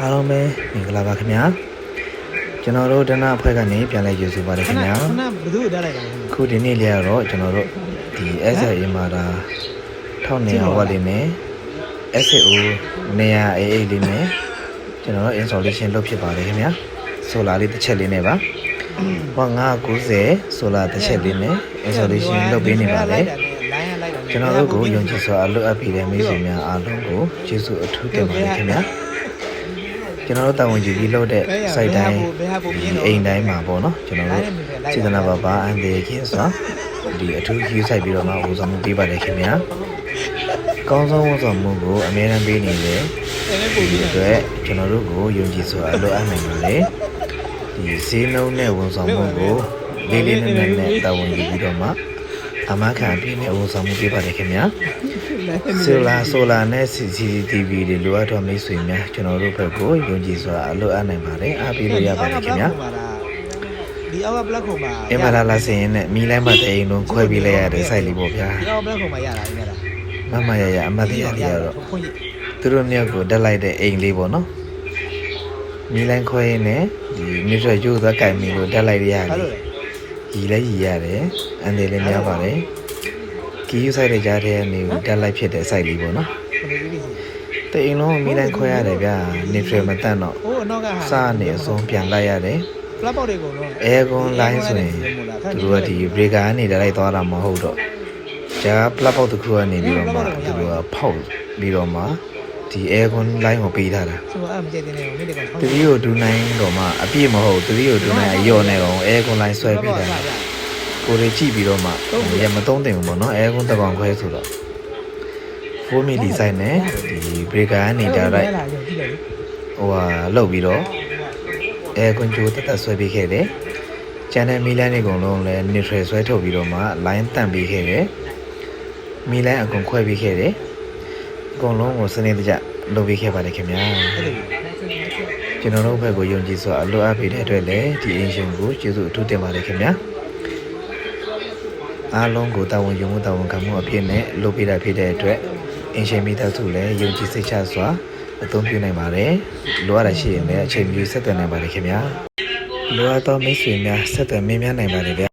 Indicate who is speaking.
Speaker 1: အားလုံးပဲမင်္ဂလာပါခင်ဗျာကျွန်တော်တို့ဒနာအဖွဲ့ကနေပြန်လဲကျေးဇူးပါတယ်ခင်ဗျာ
Speaker 2: ခဏဘယ်သူ့တက်လိုက်တာလဲ
Speaker 1: ခုဒီနေ့လေးကတော့ကျွန်တော်တို့ဒီ SIA မှာဒါ1200ဝတ်လေးနဲ့ SAO နေရာ AA လေးနဲ့ကျွန်တော်တို့ installation လုပ်ဖြစ်ပါတယ်ခင်ဗျာ solar လေးတစ်ချက်လေးနဲ့ပါ990 solar တစ်ချက်လေးနဲ့ installation လုပ်ပေးနေပါတယ်ကျွန်တော်တို့ကိုယုံကြည်စွာအလုပ်အပ်ပြီးတဲ့မိတ်ဆွေများအားလုံးကိုကျေးဇူးအထူးတင်ပါတယ်ခင်ဗျာကျွန်တော်တို့တာဝန်ယူပြီးလုပ်တဲ့ site တိုင်းအိမ်တိုင်းမှာပေါ့နော်ကျွန်တော်တို့စေတနာပါအန်ဒီကင်းစွာဒီအထူးယူဆိုင်ပြီးတော့မှဝန်ဆောင်မှုပေးပါတယ်ခင်ဗျာကောင်းဆုံးဝန်ဆောင်မှုကိုအမြဲတမ်းပေးနေတယ်ဒီအတွက်ကျွန်တော်တို့ကိုယုံကြည်စွာအလုပ်အပ်နိုင်ပါတယ်ဒီဈေးနှုန်းနဲ့ဝန်ဆောင်မှုကိုလေးလေးနက်နက်နဲ့တာဝန်ယူပြီးတော့မှအမခံပြည့်နဲ့ဝန်ဆောင်မှုပေးပါတယ်ခင်ဗျာsolar နဲ့ CCTV တွေလိုအပ်တော့မိတ်ဆွေများကျွန်တော်တို့ဘက်ကိုယုံကြည်စွာအလုပ်အပ်နိုင်ပါတယ်အားပေးလို့ရပါတယ်ခင်ဗျာ
Speaker 2: ဒီအောက်က black ခုမှာ
Speaker 1: အမလာစင်းနဲ့မီလိုင်းမတဲ့အိမ်လုံးခွဲပြီးလိုက်ရတဲ့ site လေးပေါ့ဗျာ
Speaker 2: ဒီအောက် black ခုမှာရတာမြတ်တာ
Speaker 1: မရအမတ်တရားတွေကတော့သူတို့နှစ်ယောက်ကိုတက်လိုက်တဲ့အိမ်လေးပေါ့နော်မီလိုင်းခွဲနဲ့ဒီမြစ်ရွှေကျိုးသွားကြိုင်မီလို့တက်လိုက်ရရတယ်ရီလည်းရီရတယ်အန်တယ်လည်းများပါတယ်ကီယူဆိုင်တဲ့ကြားထဲကနေတက်လိုက်ဖြစ်တဲ့ site လေးပေါ့နော်တအိမ်လုံးမီလိုင်းခွဲရတယ်ဗျာနေဖရမတန်တော့
Speaker 2: ဟိုအနောက်ကဟာ
Speaker 1: စားနေအစုံပြန်လိုက်ရတယ်
Speaker 2: ဖလက်ပေါက်တွေကုန်တော့
Speaker 1: အဲကွန်လိုင်းဆိုရင်သူတို့ကဒီ breaker ကနေတက်လိုက်သွားတာမဟုတ်တော့ဂျာဖလက်ပေါက်တစ်ခုကနေပြီးတော့မှသူတို့ကဖောက်ပြီးတော့မှဒီ aircon line ကိုပေးထားတာ
Speaker 2: ဆိုတော့အဲ့မကြည့်တဲ့နေကိုမိတယ်ကောင်
Speaker 1: တတိကိုဒူနိုင်တော့မှအပြည့်မဟုတ်တတိကိုဒူနိုင်အယော့နေတော့ aircon line ဆွဲပေးတာကိုတွေကြည့်ပြီးတော့မှရမသုံးတင်ဘူးပေါ့နော် aircon တကောင်ခွဲဆိုတော့4 mili size နဲ့ဒီ breaker ကနေဒါလိုက်ဟိုဟာလောက်ပြီးတော့ aircon ကြိုးတက်ဆွဲပေးခဲ့တယ်ကျန်တဲ့မီလိုင်းတွေအကုန်လုံးလည်း neutral ဆွဲထုတ်ပြီးတော့မှ line တန့်ပေးခဲ့တယ်မီလိုင်းအကုန်ခွဲပေးခဲ့တယ်အကုန်လုံးကိုစနစ်တကျလုပ်ပေးခဲ့ပါတယ်ခင်ဗျာကျွန်တော်တို့ဘက်ကိုယုံကြည်စွာအလုပ်အပ်ပေးတဲ့အတွက်လည်းဒီအင်ရှင်ကိုကျေးဇူးအထူးတင်ပါတယ်ခင်ဗျာအားလုံးကိုတာဝန်ယူမှုတာဝန်ခံမှုအဖြစ်နဲ့လုပ်ပေးတာဖြစ်တဲ့အတွက်အင်ရှင်မိသားစုလည်းယုံကြည်စိတ်ချစွာအသုံးပြုနိုင်ပါတယ်လိုအပ်တာရှိရင်လည်းအချိန်မီဆက်သွယ်နိုင်ပါတယ်ခင်ဗျာလိုအပ်သောမိတ်ဆွေများဆက်သွယ်မေးမြန်းနိုင်ပါတယ်ဗျာ